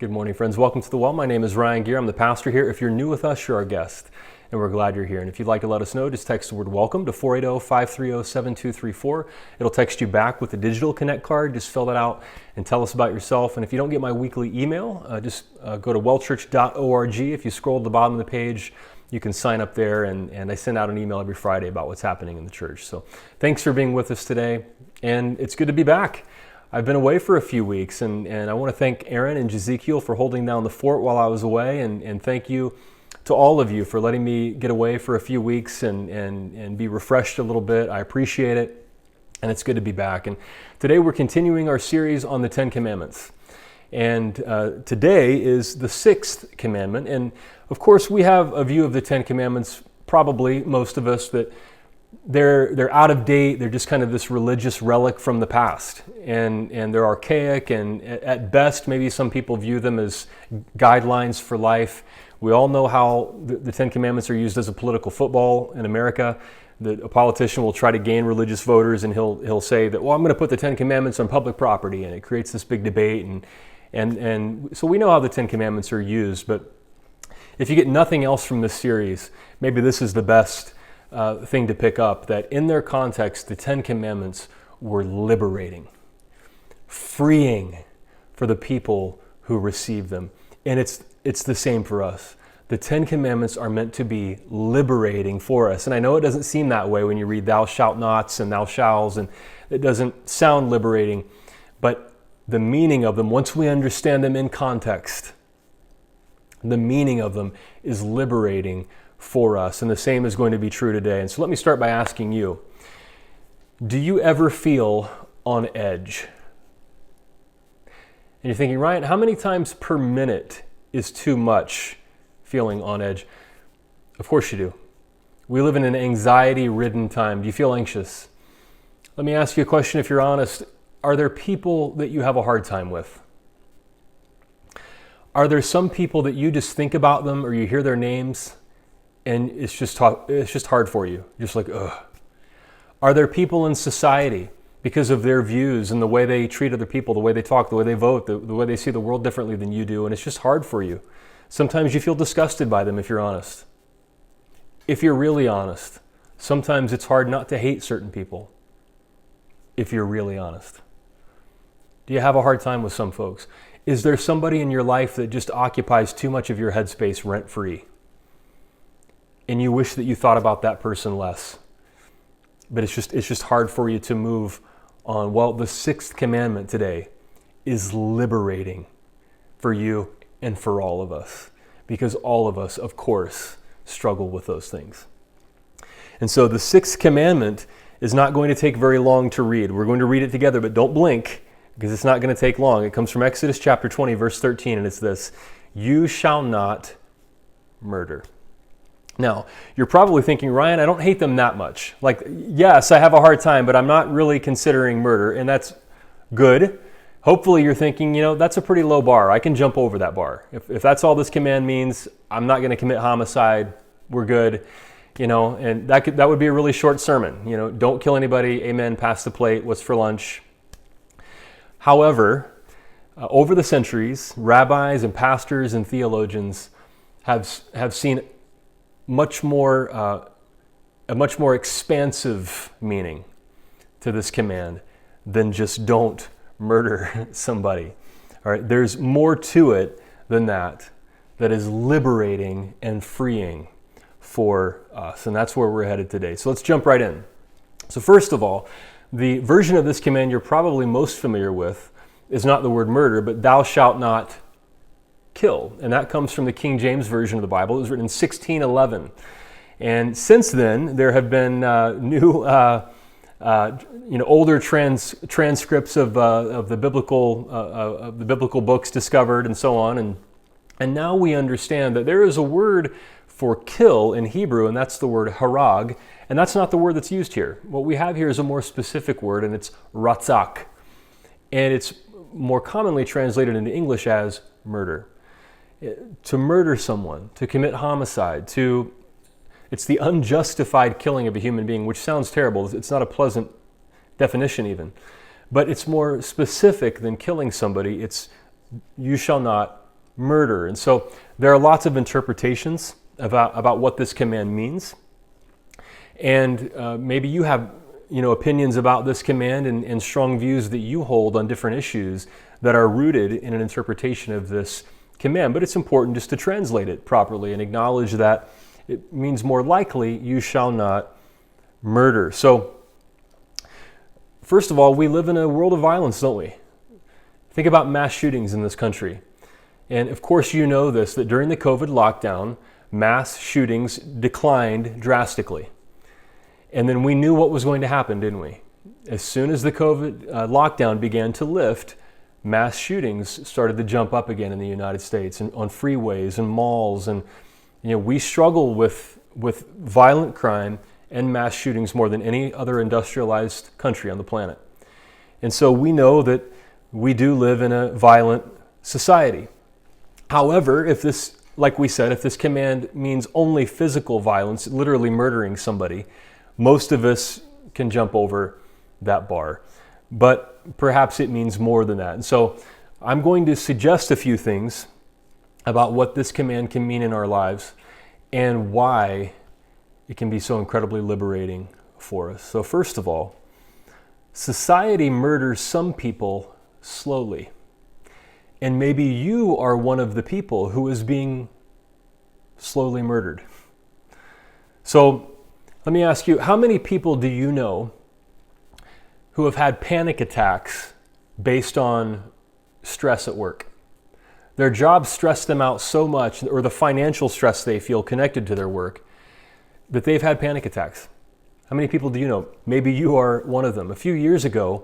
Good morning, friends. Welcome to The Well. My name is Ryan Gear. I'm the pastor here. If you're new with us, you're our guest, and we're glad you're here. And if you'd like to let us know, just text the word welcome to 480-530-7234. It'll text you back with a digital connect card. Just fill that out and tell us about yourself. And if you don't get my weekly email, just go to wellchurch.org. If you scroll to the bottom of the page, you can sign up there, and I send out an email every Friday about what's happening in the church. So thanks for being with us today, and it's good to be back. I've been away for a few weeks, and I want to thank Aaron and Ezekiel for holding down the fort while I was away, and thank you to all of you for letting me get away for a few weeks and be refreshed a little bit. I appreciate it, and it's good to be back. And today we're continuing our series on the Ten Commandments. And today is the sixth commandment. And of course, we have a view of the Ten Commandments, probably most of us, that they're out of date. They're just kind of this religious relic from the past, and they're archaic, and at best maybe some people view them as guidelines for life. We all know how the Ten Commandments are used as a political football in America. That a politician will try to gain religious voters, and he'll say that, well, I'm going to put the Ten Commandments on public property, and it creates this big debate, and so we know how the Ten Commandments are used. But if you get nothing else from this series, maybe this is the best thing to pick up, that in their context, the Ten Commandments were liberating, freeing for the people who received them. And it's the same for us. The Ten Commandments are meant to be liberating for us. And I know it doesn't seem that way when you read thou shalt nots and thou shalls, and it doesn't sound liberating, but the meaning of them, once we understand them in context, the meaning of them is liberating for us, and the same is going to be true today. And so let me start by asking you, do you ever feel on edge? And you're thinking, Ryan, how many times per minute is too much feeling on edge? Of course you do. We live in an anxiety-ridden time. Do you feel anxious? Let me ask you a question, if you're honest. Are there people that you have a hard time with? Are there some people that you just think about them, or you hear their names, and it's just hard for you? Just like, ugh. Are there people in society, because of their views and the way they treat other people, the way they talk, the way they vote, the way they see the world differently than you do, and it's just hard for you? Sometimes you feel disgusted by them, if you're honest. If you're really honest, sometimes it's hard not to hate certain people, if you're really honest. Do you have a hard time with some folks? Is there somebody in your life that just occupies too much of your headspace rent-free, and you wish that you thought about that person less? But it's just hard for you to move on. Well, the sixth commandment today is liberating for you and for all of us, because all of us, of course, struggle with those things. And so the sixth commandment is not going to take very long to read. We're going to read it together, but don't blink, because it's not going to take long. It comes from Exodus chapter 20, verse 13, and it's this: you shall not murder. Now, you're probably thinking, Ryan, I don't hate them that much. Like, yes, I have a hard time, but I'm not really considering murder, and that's good. Hopefully you're thinking, that's a pretty low bar. I can jump over that bar. If that's all this command means, I'm not going to commit homicide, we're good. And that would be a really short sermon. Don't kill anybody, amen, pass the plate, what's for lunch? However, over the centuries, rabbis and pastors and theologians have seen a much more expansive meaning to this command than just don't murder somebody. All right, there's more to it than that is liberating and freeing for us, and that's where we're headed today. So let's jump right in. So first of all, the version of this command you're probably most familiar with is not the word murder, but thou shalt not kill. And that comes from the King James Version of the Bible. It was written in 1611. And since then, there have been new, older transcripts of the biblical books discovered, and so on. And now we understand that there is a word for kill in Hebrew, and that's the word harag. And that's not the word that's used here. What we have here is a more specific word, and it's ratzak. And it's more commonly translated into English as murder. To murder someone, to commit homicide, it's the unjustified killing of a human being, which sounds terrible. It's not a pleasant definition even. But it's more specific than killing somebody. It's you shall not murder. And so there are lots of interpretations about what this command means. And maybe you have opinions about this command and strong views that you hold on different issues that are rooted in an interpretation of this command. But it's important just to translate it properly and acknowledge that it means more likely, you shall not murder. So, first of all, we live in a world of violence, don't we? Think about mass shootings in this country. And of course you know this, that during the COVID lockdown, mass shootings declined drastically. And then we knew what was going to happen, didn't we? As soon as the COVID lockdown began to lift, mass shootings started to jump up again in the United States and on freeways and malls. And we struggle with violent crime and mass shootings more than any other industrialized country on the planet. And so we know that we do live in a violent society. However, if this, like we said, if this command means only physical violence, literally murdering somebody, most of us can jump over that bar. But perhaps it means more than that. And so I'm going to suggest a few things about what this command can mean in our lives and why it can be so incredibly liberating for us. So first of all, society murders some people slowly. And maybe you are one of the people who is being slowly murdered. So let me ask you, how many people do you know who have had panic attacks based on stress at work? Their job stressed them out so much, or the financial stress they feel connected to their work, that they've had panic attacks. How many people do you know? Maybe you are one of them. A few years ago,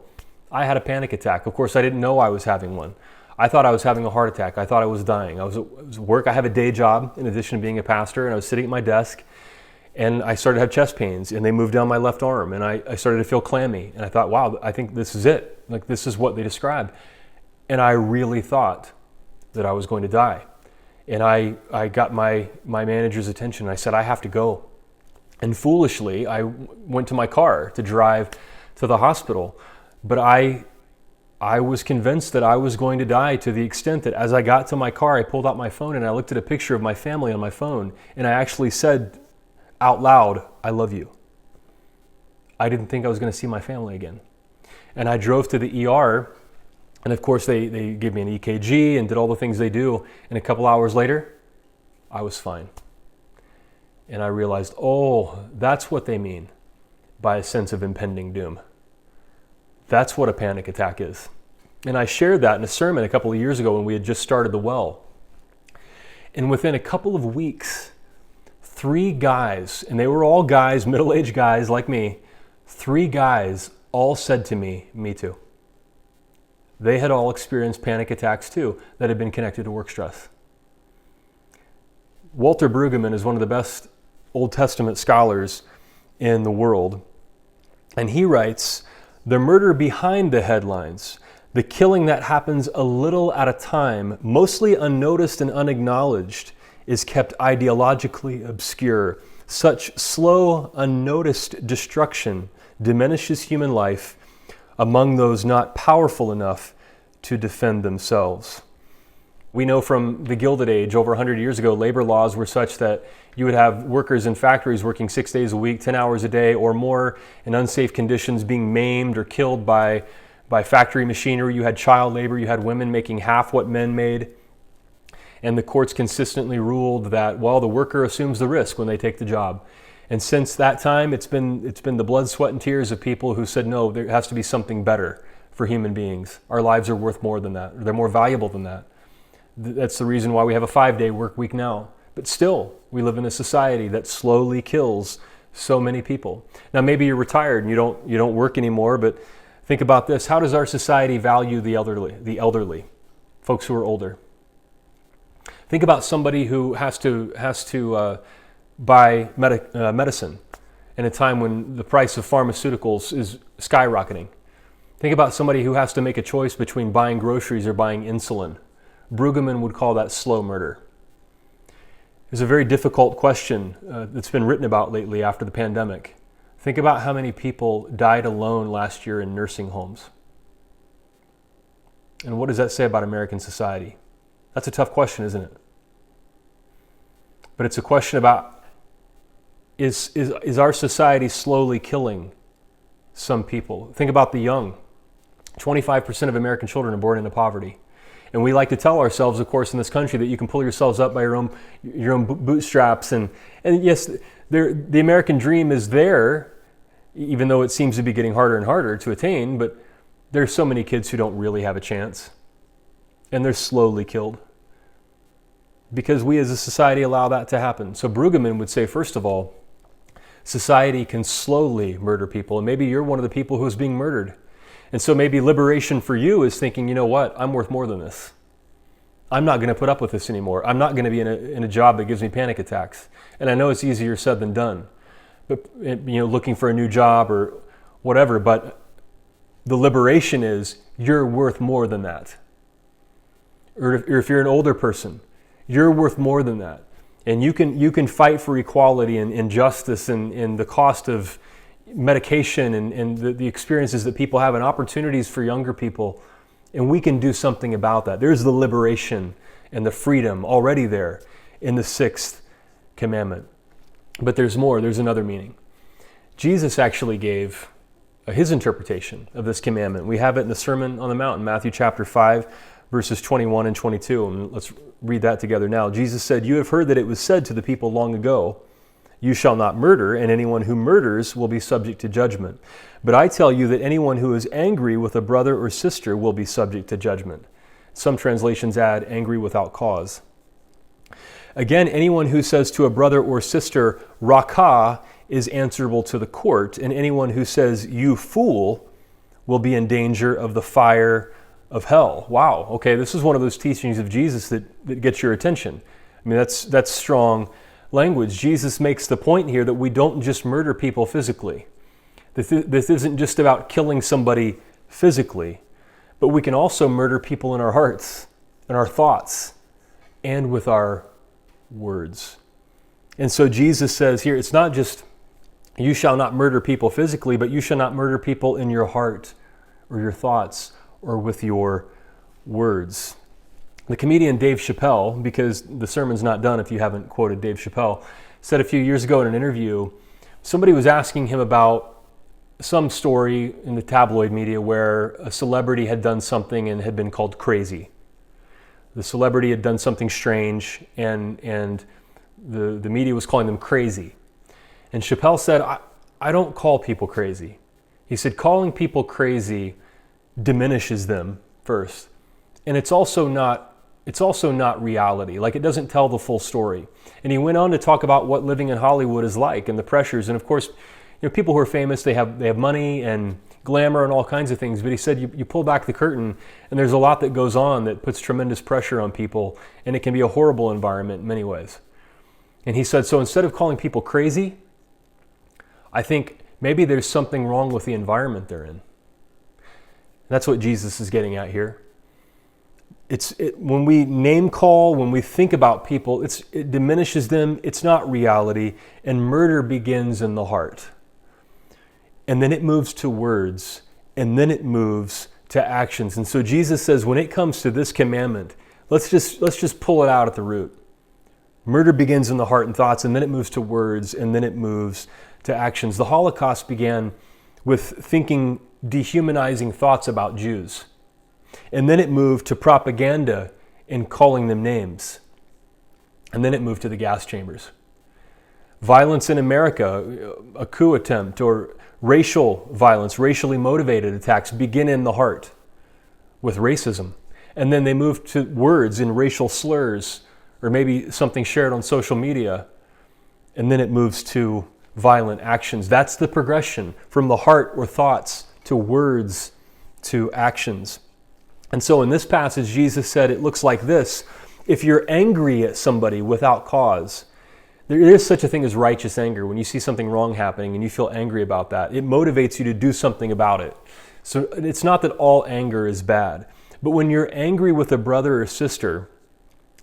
I had a panic attack. Of course, I didn't know I was having one. I thought I was having a heart attack. I thought I was dying. I was at work. I have a day job in addition to being a pastor, and I was sitting at my desk, and I started to have chest pains, and they moved down my left arm, and I started to feel clammy, and I thought, wow, I think this is it. Like, this is what they described. And I really thought that I was going to die. And I got my manager's attention. I said, I have to go. And foolishly, I went to my car to drive to the hospital. But I was convinced that I was going to die, to the extent that as I got to my car, I pulled out my phone and I looked at a picture of my family on my phone. And I actually said out loud, I love you. I didn't think I was going to see my family again. And I drove to the ER. And of course, they gave me an EKG and did all the things they do. And a couple hours later, I was fine. And I realized, oh, that's what they mean by a sense of impending doom. That's what a panic attack is. And I shared that in a sermon a couple of years ago when we had just started the well. And within a couple of weeks, 3 guys, and they were all guys, middle-aged guys like me, 3 guys all said to me, me too. They had all experienced panic attacks too that had been connected to work stress. Walter Brueggemann is one of the best Old Testament scholars in the world. And he writes, the murder behind the headlines, the killing that happens a little at a time, mostly unnoticed and unacknowledged, is kept ideologically obscure. Such slow, unnoticed destruction diminishes human life among those not powerful enough to defend themselves. We know from the Gilded Age, over 100 years ago, labor laws were such that you would have workers in factories working 6 days a week, 10 hours a day or more in unsafe conditions, being maimed or killed by factory machinery. You had child labor, you had women making half what men made. And the courts consistently ruled that, well, the worker assumes the risk when they take the job. And since that time, it's been the blood, sweat, and tears of people who said, no, there has to be something better for human beings. Our lives are worth more than that. They're more valuable than that. That's the reason why we have a 5-day work week now. But still, we live in a society that slowly kills so many people. Now, maybe you're retired and you don't work anymore, but think about this. How does our society value the elderly, folks who are older? Think about somebody who has to buy medicine in a time when the price of pharmaceuticals is skyrocketing. Think about somebody who has to make a choice between buying groceries or buying insulin. Brueggemann would call that slow murder. It's a very difficult question that's been written about lately after the pandemic. Think about how many people died alone last year in nursing homes. And what does that say about American society? That's a tough question, isn't it? But it's a question about, is our society slowly killing some people? Think about the young. 25% of American children are born into poverty. And we like to tell ourselves, of course, in this country that you can pull yourselves up by your own bootstraps. And yes, the American dream is there, even though it seems to be getting harder and harder to attain. But there's so many kids who don't really have a chance. And they're slowly killed. Because we as a society allow that to happen. So Brueggemann would say, first of all, society can slowly murder people. And maybe you're one of the people who is being murdered. And so maybe liberation for you is thinking, you know what, I'm worth more than this. I'm not going to put up with this anymore. I'm not going to be in a job that gives me panic attacks. And I know it's easier said than done. But looking for a new job or whatever, but the liberation is you're worth more than that. Or if you're an older person, you're worth more than that. And you can fight for equality and justice and the cost of medication and the experiences that people have and opportunities for younger people. And we can do something about that. There's the liberation and the freedom already there in the 6th commandment. But there's more. There's another meaning. Jesus actually gave his interpretation of this commandment. We have it in the Sermon on the Mount in Matthew chapter 5, verses 21 and 22. And let's read that together now. Jesus said, "You have heard that it was said to the people long ago, 'You shall not murder, and anyone who murders will be subject to judgment.' But I tell you that anyone who is angry with a brother or sister will be subject to judgment." Some translations add, angry without cause. Again, anyone who says to a brother or sister, "Rakah," is answerable to the court, and anyone who says, "You fool," will be in danger of the fire of hell. Wow, okay, this is one of those teachings of Jesus that gets your attention. I mean, that's strong language. Jesus makes the point here that we don't just murder people physically. This isn't just about killing somebody physically, but we can also murder people in our hearts, in our thoughts, and with our words. And so Jesus says here, it's not just you shall not murder people physically, but you shall not murder people in your heart or your thoughts or with your words. The comedian Dave Chappelle, because the sermon's not done if you haven't quoted Dave Chappelle, said a few years ago in an interview, somebody was asking him about some story in the tabloid media where a celebrity had done something and had been called crazy. The celebrity had done something strange and the media was calling them crazy. And Chappelle said, I don't call people crazy. He said, calling people crazy diminishes them first. And it's also not reality. Like, it doesn't tell the full story. And he went on to talk about what living in Hollywood is like and the pressures. And of course, people who are famous, they have money and glamour and all kinds of things. But he said, you pull back the curtain and there's a lot that goes on that puts tremendous pressure on people. And it can be a horrible environment in many ways. And he said, so instead of calling people crazy, I think maybe there's something wrong with the environment they're in. That's what Jesus is getting at here. When we name call, when we think about people, it diminishes them. It's not reality. And murder begins in the heart. And then it moves to words. And then it moves to actions. And so Jesus says, when it comes to this commandment, let's just pull it out at the root. Murder begins in the heart and thoughts, and then it moves to words, and then it moves to actions. The Holocaust began with thinking dehumanizing thoughts about Jews. And then it moved to propaganda and calling them names. And then it moved to the gas chambers. Violence in America, a coup attempt, or racial violence, racially motivated attacks begin in the heart with racism. And then they move to words in racial slurs, or maybe something shared on social media. And then it moves to violent actions. That's the progression from the heart or thoughts to words to actions. And so in this passage, Jesus said it looks like this. If you're angry at somebody without cause, there is such a thing as righteous anger. When you see something wrong happening and you feel angry about that, it motivates you to do something about it. So it's not that all anger is bad. But when you're angry with a brother or sister,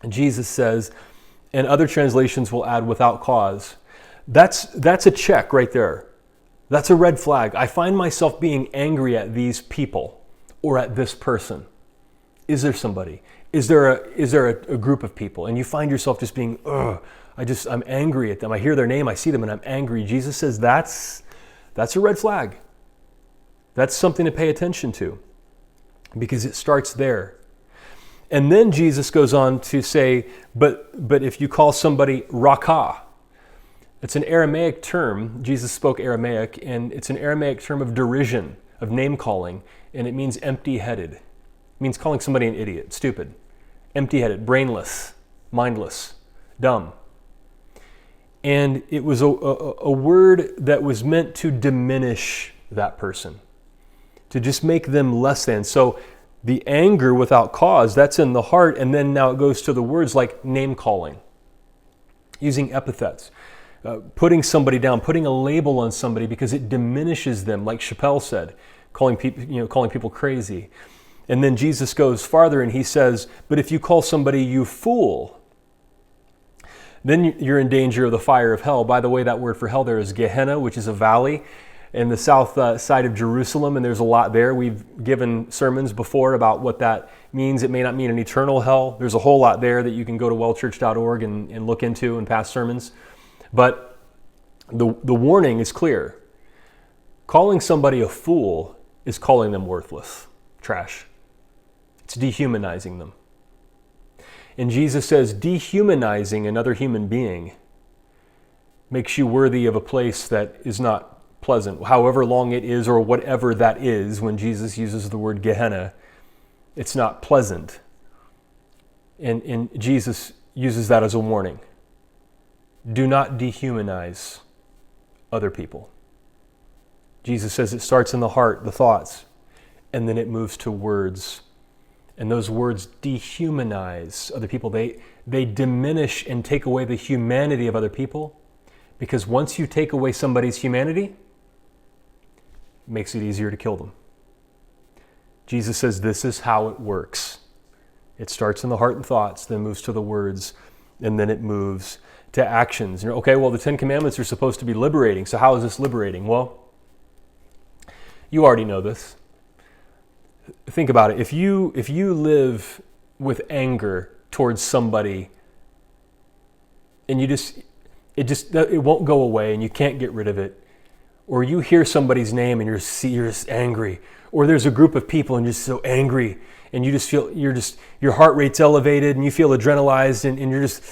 Jesus says, and other translations will add without cause, that's a check right there. That's a red flag. I find myself being angry at these people or at this person. Is there somebody? is there a group of people and you find yourself just being, I'm angry at them. I hear their name, I see them, and I'm angry. Jesus says that's a red flag. That's something to pay attention to because it starts there. And then Jesus goes on to say, but if you call somebody rakah, it's an Aramaic term. Jesus spoke Aramaic, and it's an Aramaic term of derision, of name calling, and it means empty-headed. It means calling somebody an idiot, stupid, empty-headed, brainless, mindless, dumb. And it was a word that was meant to diminish that person, to just make them less than. So the anger without cause, that's in the heart, and then now it goes to the words like name calling, using epithets, putting somebody down, putting a label on somebody because it diminishes them, like Chappelle said, calling people crazy. And then Jesus goes farther and he says, but if you call somebody you fool, then you're in danger of the fire of hell. By the way, that word for hell there is Gehenna, which is a valley in the south side of Jerusalem, and there's a lot there. We've given sermons before about what that means. It may not mean an eternal hell. There's a whole lot there that you can go to wellchurch.org and look into in past sermons. But the warning is clear. Calling somebody a fool is calling them worthless, trash. It's dehumanizing them. And Jesus says dehumanizing another human being makes you worthy of a place that is not pleasant. However long it is or whatever that is, when Jesus uses the word Gehenna, it's not pleasant. And Jesus uses that as a warning. Do not dehumanize other people. Jesus says it starts in the heart, the thoughts, and then it moves to words. And those words dehumanize other people. They diminish and take away the humanity of other people, because once you take away somebody's humanity, it makes it easier to kill them. Jesus says this is how it works. It starts in the heart and thoughts, then moves to the words, and then it moves to actions. Okay, well, the 10 Commandments are supposed to be liberating. So how is this liberating? Well, you already know this. Think about it. If you live with anger towards somebody and it won't go away and you can't get rid of it, or you hear somebody's name and you're just angry, or there's a group of people and you're just so angry and you just feel your heart rate's elevated and you feel adrenalized and you're just,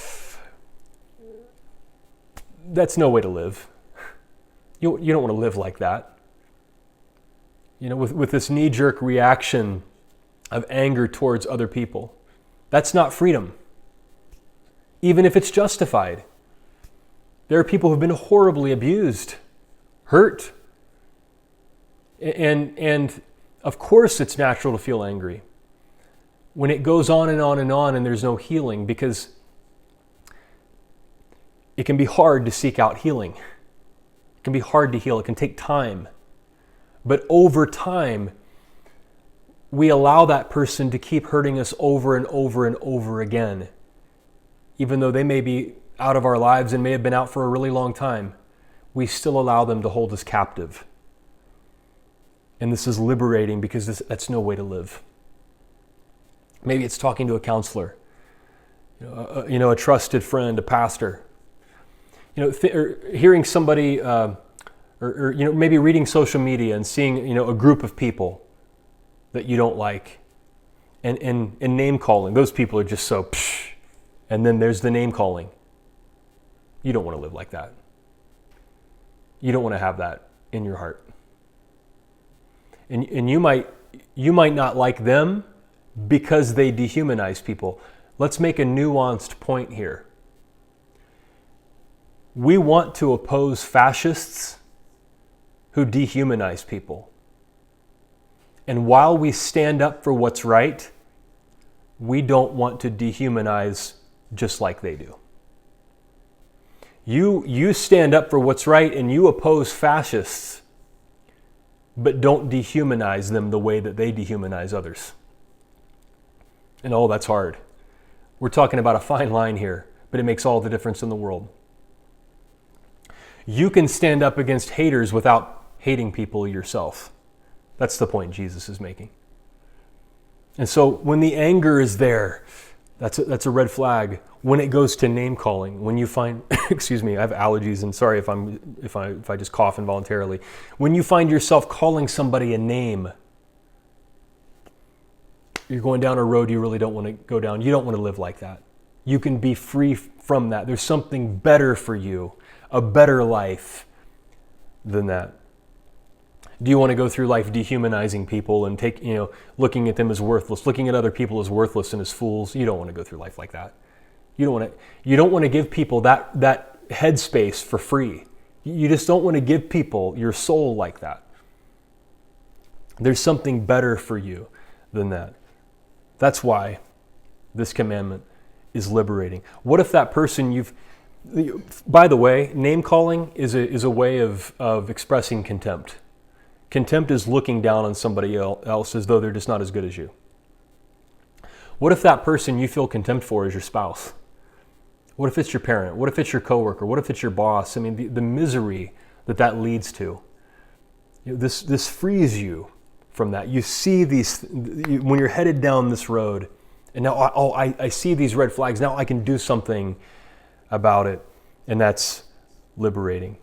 that's no way to live. You don't want to live like that. With this knee-jerk reaction of anger towards other people. That's not freedom, even if it's justified. There are people who've been horribly abused, hurt, and of course it's natural to feel angry when it goes on and on and on and there's no healing, because it can be hard to seek out healing. It can be hard to heal. It can take time. But over time, we allow that person to keep hurting us over and over and over again. Even though they may be out of our lives and may have been out for a really long time, we still allow them to hold us captive. And this is liberating, because that's no way to live. Maybe it's talking to a counselor, a trusted friend, a pastor. Or hearing somebody, or maybe reading social media and seeing a group of people that you don't like, and name calling. Those people are just so psh, and then there's the name calling. You don't want to live like that. You don't want to have that in your heart. And you might not like them because they dehumanize people. Let's make a nuanced point here. We want to oppose fascists who dehumanize people. And while we stand up for what's right, we don't want to dehumanize just like they do. You stand up for what's right and you oppose fascists, but don't dehumanize them the way that they dehumanize others. And that's hard. We're talking about a fine line here, but it makes all the difference in the world. You can stand up against haters without hating people yourself. That's the point Jesus is making. And so when the anger is there, that's a red flag. When it goes to name calling, when you find, excuse me, I have allergies, and sorry if I just cough involuntarily. When you find yourself calling somebody a name, you're going down a road you really don't want to go down. You don't want to live like that. You can be free from that. There's something better for you, a better life than that. Do you want to go through life dehumanizing people and looking at them as worthless, looking at other people as worthless and as fools? You don't want to go through life like that. You don't want to give people that headspace for free. You just don't want to give people your soul like that. There's something better for you than that. That's why this commandment is liberating. What if that person by the way, name calling is a way of expressing contempt. Contempt is looking down on somebody else as though they're just not as good as you. What if that person you feel contempt for is your spouse? What if it's your parent? What if it's your coworker? What if it's your boss? I mean, the misery that leads to. This frees you from that. You see when you're headed down this road, and now I see these red flags. Now I can do something about it, and that's liberating.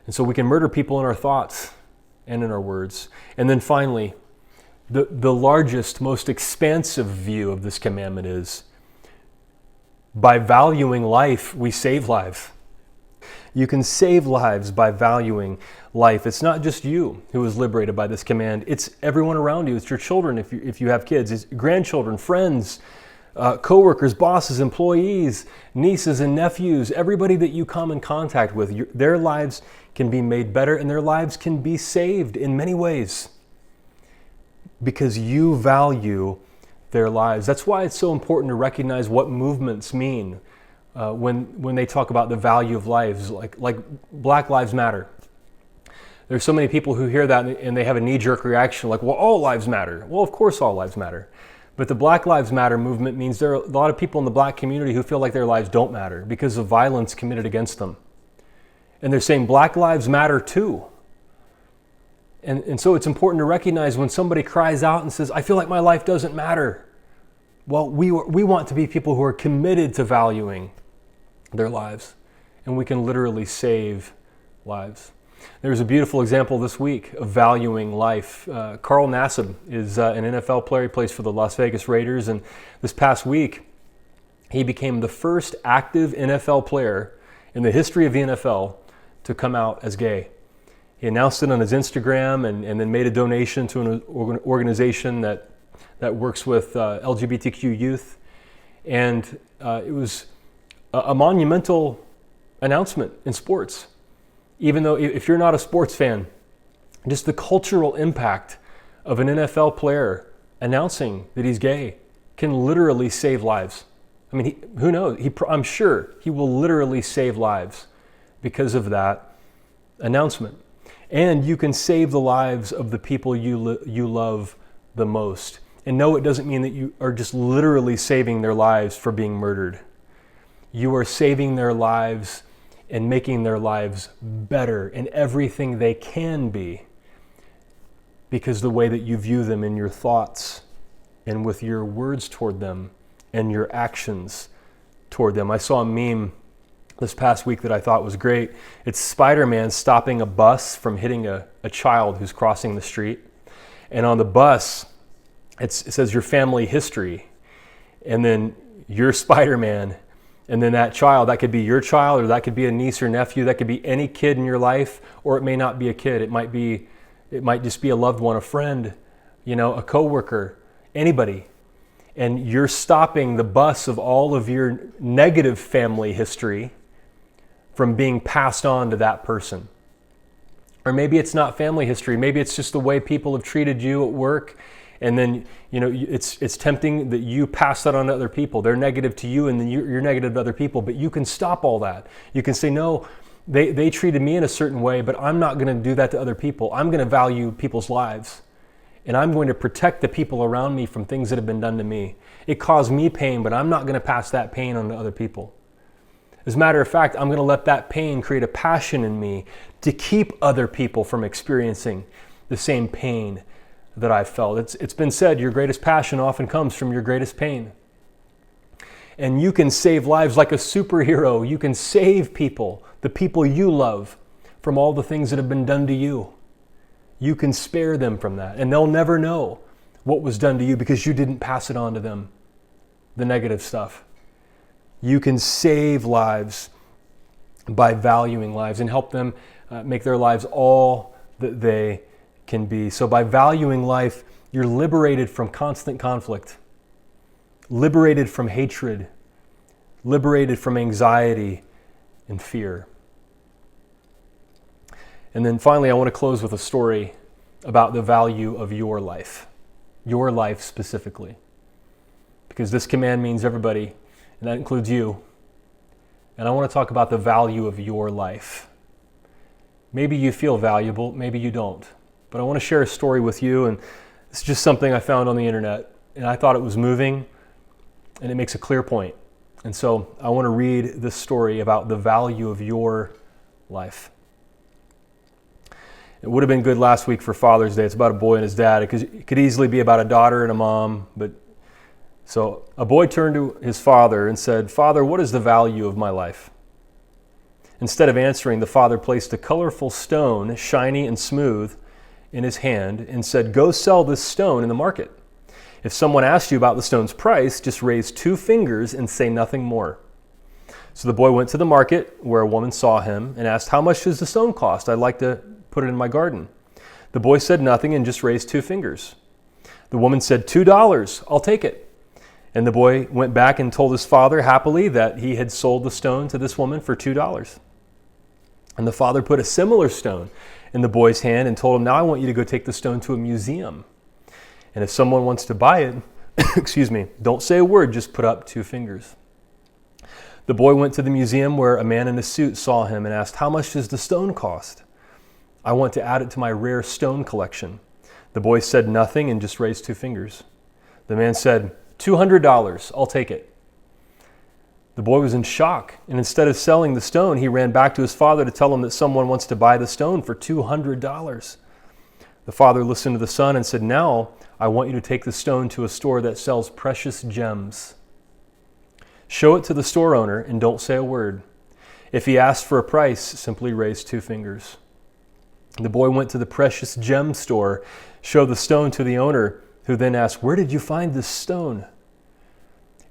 And so we can murder people in our thoughts and in our words. And then finally, the largest, most expansive view of this commandment is, by valuing life, we save lives. You can save lives by valuing life. It's not just you who is liberated by this command. It's everyone around you. It's your children if you have kids. It's grandchildren, friends, co-workers, bosses, employees, nieces and nephews, everybody that you come in contact with. Their lives can be made better, and their lives can be saved in many ways because you value their lives. That's why it's so important to recognize what movements mean when they talk about the value of lives, like Black Lives Matter. There's so many people who hear that and they have a knee-jerk reaction like, well, all lives matter. Well, of course all lives matter. But the Black Lives Matter movement means there are a lot of people in the Black community who feel like their lives don't matter because of violence committed against them. And they're saying Black lives matter too. And so it's important to recognize when somebody cries out and says, I feel like my life doesn't matter. Well, we want to be people who are committed to valuing their lives. And we can literally save lives. There's a beautiful example this week of valuing life. Carl Nassib is an NFL player. He plays for the Las Vegas Raiders. And this past week, he became the first active NFL player in the history of the NFL to come out as gay. He announced it on his Instagram and then made a donation to an organization that works with LGBTQ youth. And it was a monumental announcement in sports. Even though if you're not a sports fan, just the cultural impact of an NFL player announcing that he's gay can literally save lives. I mean, who knows? I'm sure he will literally save lives because of that announcement. And you can save the lives of the people you love the most. And no, it doesn't mean that you are just literally saving their lives for being murdered. You are saving their lives and making their lives better in everything they can be, because the way that you view them in your thoughts and with your words toward them and your actions toward them. I saw a meme this past week that I thought was great. It's Spider-Man stopping a bus from hitting a child who's crossing the street. And on the bus, it says your family history. And then you're Spider-Man. And then that child, that could be your child, or that could be a niece or nephew, that could be any kid in your life, or it may not be a kid. It might just be a loved one, a friend, a coworker, anybody. And you're stopping the bus of all of your negative family history from being passed on to that person. Or maybe it's not family history. Maybe it's just the way people have treated you at work. And then, it's tempting that you pass that on to other people. They're negative to you and then you're negative to other people. But you can stop all that. You can say, no, they treated me in a certain way, but I'm not going to do that to other people. I'm going to value people's lives. And I'm going to protect the people around me from things that have been done to me. It caused me pain, but I'm not going to pass that pain on to other people. As a matter of fact, I'm going to let that pain create a passion in me to keep other people from experiencing the same pain that I've felt. It's been said your greatest passion often comes from your greatest pain. And you can save lives like a superhero. You can save people, the people you love, from all the things that have been done to you. You can spare them from that. And they'll never know what was done to you because you didn't pass it on to them, the negative stuff. You can save lives by valuing lives and help them make their lives all that they can be. So by valuing life, you're liberated from constant conflict, liberated from hatred, liberated from anxiety and fear. And then finally, I want to close with a story about the value of your life specifically. Because this command means everybody, and that includes you. And I want to talk about the value of your life. Maybe you feel valuable, maybe you don't. But I want to share a story with you, and it's just something I found on the internet, and I thought it was moving, and it makes a clear point. And so I want to read this story about the value of your life. It would have been good last week for Father's Day. It's about a boy and his dad. It could easily be about a daughter and a mom. So a boy turned to his father and said, "Father, what is the value of my life?" Instead of answering, the father placed a colorful stone, shiny and smooth, in his hand and said, "Go sell this stone in the market. If someone asks you about the stone's price, just raise 2 fingers and say nothing more." So the boy went to the market where a woman saw him and asked, "How much does the stone cost? I'd like to put it in my garden." The boy said nothing and just raised 2 fingers. The woman said, $2, I'll take it. And the boy went back and told his father happily that he had sold the stone to this woman for $2. And the father put a similar stone in the boy's hand and told him, "Now I want you to go take the stone to a museum. And if someone wants to buy it, don't say a word, just put up 2 fingers." The boy went to the museum where a man in a suit saw him and asked, "How much does the stone cost? I want to add it to my rare stone collection." The boy said nothing and just raised 2 fingers. The man said, $200, I'll take it. The boy was in shock, and instead of selling the stone, he ran back to his father to tell him that someone wants to buy the stone for $200. The father listened to the son and said, "Now I want you to take the stone to a store that sells precious gems. Show it to the store owner and don't say a word. If he asks for a price, simply raise 2 fingers." The boy went to the precious gem store, showed the stone to the owner, who then asked, "Where did you find this stone?"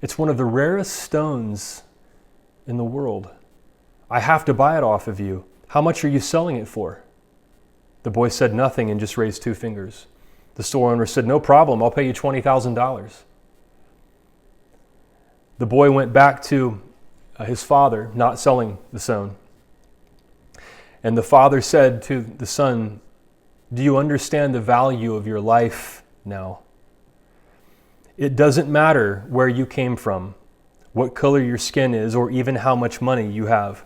"It's one of the rarest stones in the world. I have to buy it off of you. How much are you selling it for?" The boy said nothing and just raised 2 fingers. The store owner said, "No problem, I'll pay you $20,000. The boy went back to his father, not selling the stone. And the father said to the son, "Do you understand the value of your life now? It doesn't matter where you came from, what color your skin is, or even how much money you have.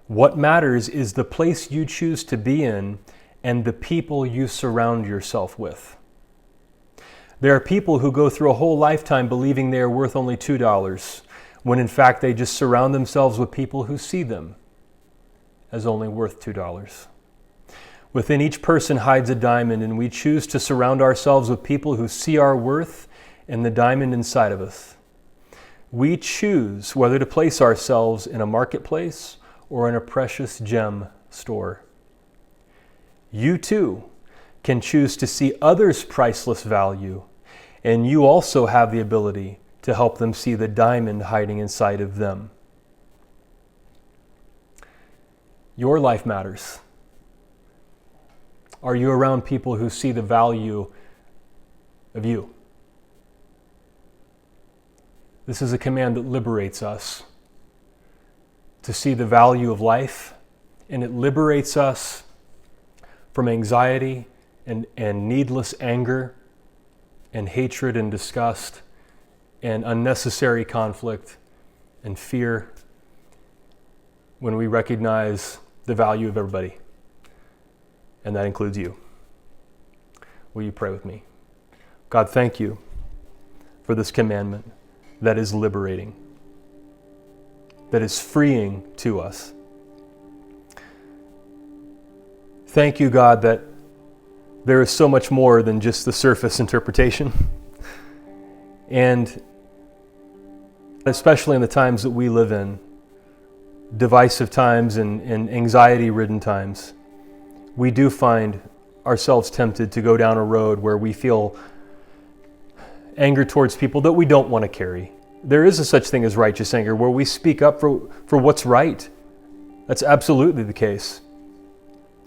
What matters is the place you choose to be in and the people you surround yourself with." There are people who go through a whole lifetime believing they are worth only $2, when in fact they just surround themselves with people who see them as only worth $2. Within each person hides a diamond, and we choose to surround ourselves with people who see our worth and the diamond inside of us. We choose whether to place ourselves in a marketplace or in a precious gem store. You too can choose to see others' priceless value, and you also have the ability to help them see the diamond hiding inside of them. Your life matters. Are you around people who see the value of you? This is a command that liberates us to see the value of life, and it liberates us from anxiety and needless anger and hatred and disgust and unnecessary conflict and fear when we recognize the value of everybody. And that includes you. Will you pray with me? God, thank you for this commandment that is liberating, that is freeing to us. Thank you, God, that there is so much more than just the surface interpretation. And especially in the times that we live in, divisive times and anxiety-ridden times, we do find ourselves tempted to go down a road where we feel anger towards people that we don't want to carry. There is a such thing as righteous anger, where we speak up for what's right. That's absolutely the case.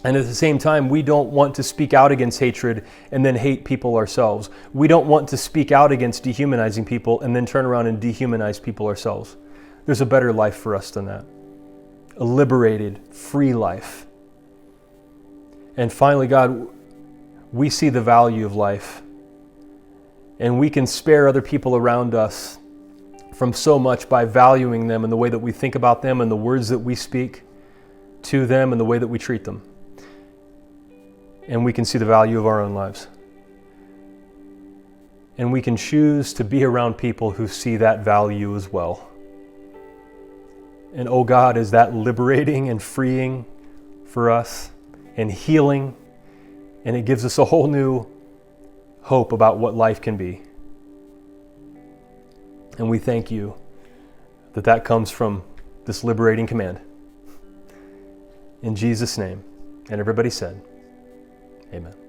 And at the same time, we don't want to speak out against hatred and then hate people ourselves. We don't want to speak out against dehumanizing people and then turn around and dehumanize people ourselves. There's a better life for us than that. A liberated, free life. And finally, God, we see the value of life. And we can spare other people around us from so much by valuing them in the way that we think about them and the words that we speak to them and the way that we treat them. And we can see the value of our own lives. And we can choose to be around people who see that value as well. And oh God, is that liberating and freeing for us and healing, and it gives us a whole new hope about what life can be. And we thank you that that comes from this liberating command. In Jesus' name. And everybody said, amen.